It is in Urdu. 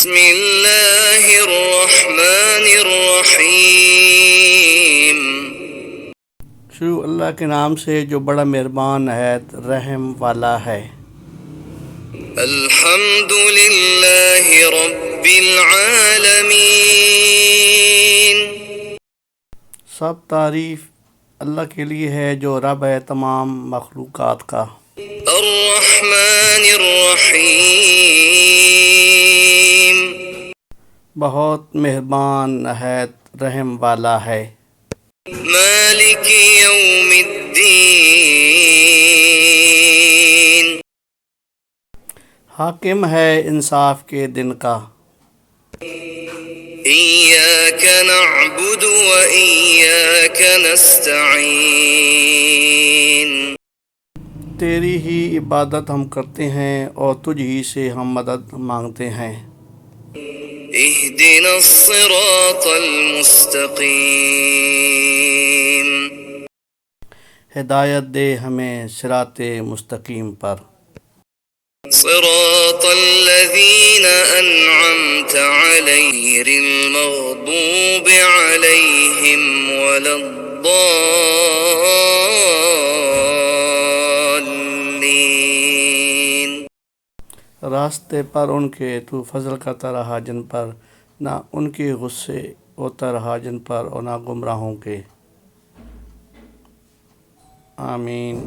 بسم اللہ الرحمن الرحیم۔ شروع اللہ کے نام سے جو بڑا مہربان نہایت رحم والا ہے۔ الحمد للہ رب العالمین۔ سب تعریف اللہ کے لیے ہے جو رب ہے تمام مخلوقات کا۔ الرحمن الرحیم۔ بہت مہربان نہایت رحم والا ہے۔ مالک یوم الدین۔ حاکم ہے انصاف کے دن کا۔ ایاک نعبد و ایاک نستعین۔ تیری ہی عبادت ہم کرتے ہیں اور تجھ ہی سے ہم مدد مانگتے ہیں۔ اہدنا الصراط المستقیم۔ ہدایت دے ہمیں صراط مستقیم پر۔ صراط الذین انعمت علیہم غیر المغضوب علیہم ولا الضالین۔ راستے پر ان کے تو فضل کرتا رہا جن پر، نہ ان کے غصے ہوتا رہا جن پر اور نہ گمراہوں کے۔ آمین۔